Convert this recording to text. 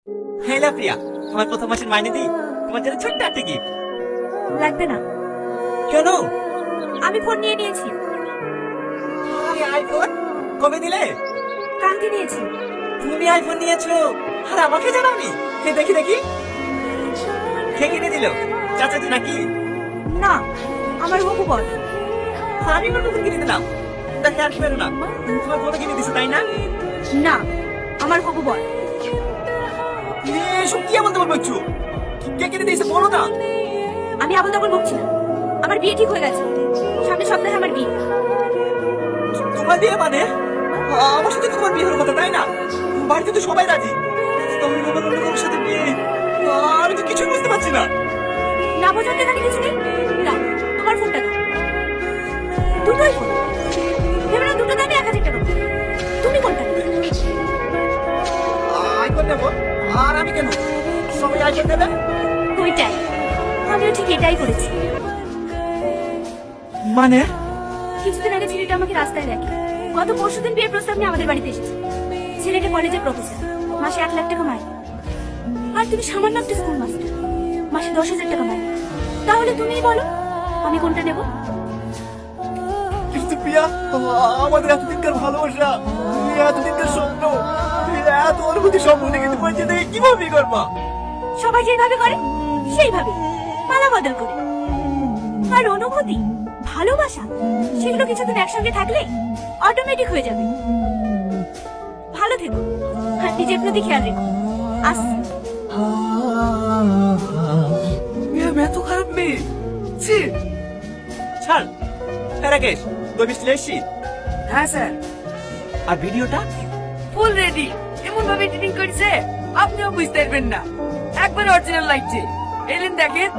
হেলা প্রিয়া, তোমার প্রথম মাসের মাইনে দিই, তোমার জন্য ছোট্ট একটা গিফট। লাগবে না, কেন? আমি ফোন নিয়ে নিয়েছি। আরে আইফোন কবে দিলে? কালকে নিয়েছি। তুমি আইফোন নিয়েছো আর আমাকে জানাওনি? হে দেখি দেখি, কে কিনে দিল? চাচাজি নাকি? না, আমার হবু বল। আমি আমার নতুন কিনে দিলাম। দেখে আর পেরো না, তোমার ফোনে কিনে দিছে তাই না? না, আমার হবু বল। এসব কি এমন তোমার বলছো? কে কিনে দিয়েছে বলো না। আমি আবল তখন বকছি না, আমার বিয়ে ঠিক হয়ে গেছে। সামনের সপ্তাহে আমার বিয়ে। তোমার বিয়ে মানে? আমার সাথে তো তোমার বিয়ে হওয়ার কথা তাই না? বাড়িতে তো সবাই রাজি। তবে আমার অন্য কারোর সাথে বিয়ে, আমি তো কিছুই বুঝতে পারছি না। না বোঝাতে এখানে কিছু নেই। না, তোমার ফোনটা দাও। দুটোই ফোন। ভেবে না দুটো দামে 1000 টাকা। তুমি কোনটা নেবে? আইফোন নেবো। আর আমি কেন? সবাই আইফোন নেবে। ওইটাই, আমিও ঠিক এটাই করেছি। মানে? কিছুদিন আগে ছেলেটা আমাকে রাস্তায় দেখে। গত পরশুদিন বিয়ের প্রস্তাব নিয়ে আমাদের বাড়িতে এসেছে। ছেলেটা কলেজে প্রফেসর, মাসে 1 লাখ টাকা মাইনে। আর তুমি সামান্য একটা স্কুল মাস্টার, মাসে 10,000 টাকা মাইনে। তাহলে তুমিই বলো, আমি কোনটা নেব? কিন্তু প্রিয়া, আমাদের এতদিনকার ভালোবাসা, এতদিনকার স্বপ্ন, এত অনুভূতি সব ভুলে গেছে বলছে দেখে কিভাবে বিয়ে করবা? সবাই যেভাবে করে সেইভাবে, পালা বদল করে। আর অনুভূতি, ভালোবাসা, সেগুলো কিছুদিন একসঙ্গে থাকলে অটোমেটিক হয়ে যাবে। ভালো থেকো আর নিজের প্রতি খেয়াল রেখো। আসছি। ম্যাম এত খারাপ মেয়ে। ছি। ছাড়। হ্যাঁ রাকেশ, তুই মিষ্টি এসছি? হ্যাঁ স্যার, আর ভিডিওটা? Full ready. এমন ভাবে এডিটিং করেছে আপনিও বুঝতে পারবেন না, একবার অরিজিনাল লাগছে। এলেন দেখেন।